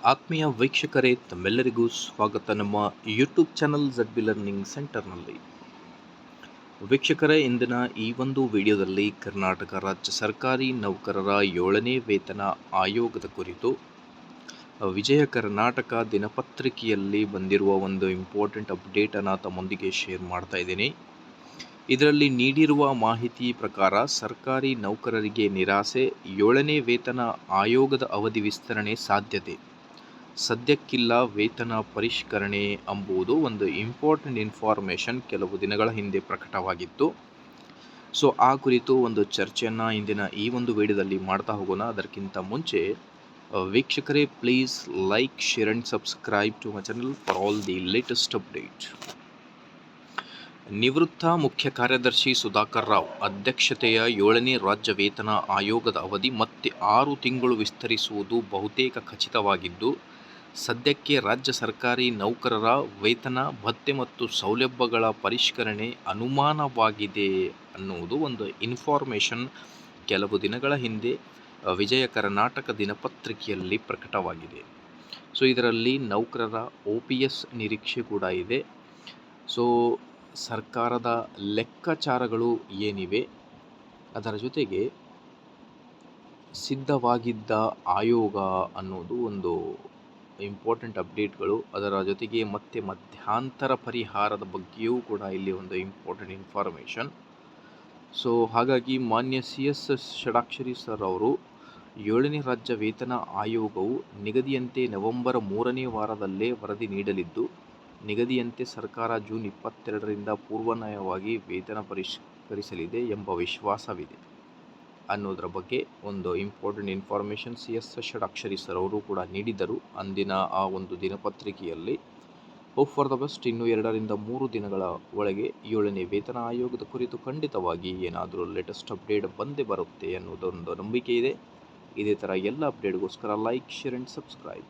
ಆತ್ಮೀಯ ವೀಕ್ಷಕರೇ, ತಮ್ಮೆಲ್ಲರಿಗೂ ಸ್ವಾಗತ ನಮ್ಮ ಯೂಟ್ಯೂಬ್ ಚಾನಲ್ ZB ಲರ್ನಿಂಗ್ ಸೆಂಟರ್ನಲ್ಲಿ. ವೀಕ್ಷಕರೇ, ಇಂದಿನ ಈ ಒಂದು ವಿಡಿಯೋದಲ್ಲಿ ಕರ್ನಾಟಕ ರಾಜ್ಯ ಸರ್ಕಾರಿ ನೌಕರರ 7ನೇ ವೇತನ ಆಯೋಗದ ಕುರಿತು ವಿಜಯ ಕರ್ನಾಟಕ ದಿನಪತ್ರಿಕೆಯಲ್ಲಿ ಬಂದಿರುವ ಒಂದು ಇಂಪಾರ್ಟೆಂಟ್ ಅಪ್ಡೇಟನ್ನು ತಮ್ಮೊಂದಿಗೆ ಶೇರ್ ಮಾಡ್ತಾ ಇದ್ದೀನಿ. ಇದರಲ್ಲಿ ನೀಡಿರುವ ಮಾಹಿತಿ ಪ್ರಕಾರ ಸರ್ಕಾರಿ ನೌಕರರಿಗೆ ನಿರಾಸೆ, 7ನೇ ವೇತನ ಆಯೋಗದ ಅವಧಿ ವಿಸ್ತರಣೆ ಸಾಧ್ಯತೆ, ಸದ್ಯಕ್ಕಿಲ್ಲ ವೇತನ ಪರಿಷ್ಕರಣೆ ಎಂಬುದು ಒಂದು ಇಂಪಾರ್ಟೆಂಟ್ ಇನ್ಫಾರ್ಮೇಷನ್ ಕೆಲವು ದಿನಗಳ ಹಿಂದೆ ಪ್ರಕಟವಾಗಿತ್ತು. ಸೊ ಆ ಕುರಿತು ಒಂದು ಚರ್ಚೆಯನ್ನು ಇಂದಿನ ಈ ಒಂದು ವಿಡಿಯೋದಲ್ಲಿ ಮಾಡ್ತಾ ಹೋಗೋಣ. ಅದಕ್ಕಿಂತ ಮುಂಚೆ ವೀಕ್ಷಕರೇ, please like, share and subscribe to my channel for all the latest update. ನಿವೃತ್ತ ಮುಖ್ಯ ಕಾರ್ಯದರ್ಶಿ ಸುಧಾಕರ್ ರಾವ್ ಅಧ್ಯಕ್ಷತೆಯ 7ನೇ ರಾಜ್ಯ ವೇತನ ಆಯೋಗದ ಅವಧಿ ಮತ್ತೆ 6 ತಿಂಗಳು ವಿಸ್ತರಿಸುವುದು ಬಹುತೇಕ ಖಚಿತವಾಗಿದ್ದು, ಸದ್ಯಕ್ಕೆ ರಾಜ್ಯ ಸರ್ಕಾರಿ ನೌಕರರ ವೇತನ, ಭತ್ಯೆ ಮತ್ತು ಸೌಲಭ್ಯಗಳ ಪರಿಷ್ಕರಣೆ ಅನುಮಾನವಾಗಿದೆ ಅನ್ನುವುದು ಒಂದು ಇನ್ಫಾರ್ಮೇಷನ್ ಕೆಲವು ದಿನಗಳ ಹಿಂದೆ ವಿಜಯ ಕರ್ನಾಟಕ ದಿನಪತ್ರಿಕೆಯಲ್ಲಿ ಪ್ರಕಟವಾಗಿದೆ. ಸೊ ಇದರಲ್ಲಿ ನೌಕರರ OPS ನಿರೀಕ್ಷೆ ಕೂಡ ಇದೆ. ಸೊ ಸರ್ಕಾರದ ಲೆಕ್ಕಾಚಾರಗಳು ಏನಿವೆ, ಅದರ ಜೊತೆಗೆ ಸಿದ್ಧವಾಗಿದ್ದ ಆಯೋಗ ಅನ್ನೋದು ಒಂದು ಇಂಪಾರ್ಟೆಂಟ್ ಅಪ್ಡೇಟ್ಗಳು, ಅದರ ಜೊತೆಗೆ ಮತ್ತೆ ಮಧ್ಯಂತರ ಪರಿಹಾರದ ಬಗ್ಗೆಯೂ ಕೂಡ ಇಲ್ಲಿ ಒಂದು ಇಂಪಾರ್ಟೆಂಟ್ ಇನ್ಫಾರ್ಮೇಷನ್. ಸೊ ಹಾಗಾಗಿ ಮಾನ್ಯ CS ಷಡಾಕ್ಷರಿ ಸರ್ ಅವರು 7ನೇ ರಾಜ್ಯ ವೇತನ ಆಯೋಗವು ನಿಗದಿಯಂತೆ ನವೆಂಬರ್ 3ನೇ ವಾರದಲ್ಲೇ ವರದಿ ನೀಡಲಿದ್ದು, ನಿಗದಿಯಂತೆ ಸರ್ಕಾರ ಜೂನ್ 22ರಿಂದ ಪೂರ್ವಾನ್ವಯವಾಗಿ ವೇತನ ಪರಿಷ್ಕರಿಸಲಿದೆ ಎಂಬ ವಿಶ್ವಾಸವಿದೆ ಅನ್ನೋದರ ಬಗ್ಗೆ ಒಂದು important information CS Shadakshari sir ಅವರು ಕೂಡ ನೀಡಿದರು ಅಂದಿನ ಆ ಒಂದು ದಿನಪತ್ರಿಕೆಯಲ್ಲಿ. Hope for the best. ಇನ್ನು 2ರಿಂದ 3 ದಿನಗಳ ಒಳಗೆ 7ನೇ ವೇತನ ಆಯೋಗದ ಕುರಿತು ಖಂಡಿತವಾಗಿ ಏನಾದರೂ ಲೇಟೆಸ್ಟ್ ಅಪ್ಡೇಟ್ ಬಂದೇ ಬರುತ್ತೆ ಅನ್ನೋದೊಂದು ನಂಬಿಕೆ ಇದೆ. ಇದೇ ಥರ ಎಲ್ಲ ಅಪ್ಡೇಟ್ಗೋಸ್ಕರ ಲೈಕ್, ಶೇರ್ ಆ್ಯಂಡ್ ಸಬ್ಸ್ಕ್ರೈಬ್.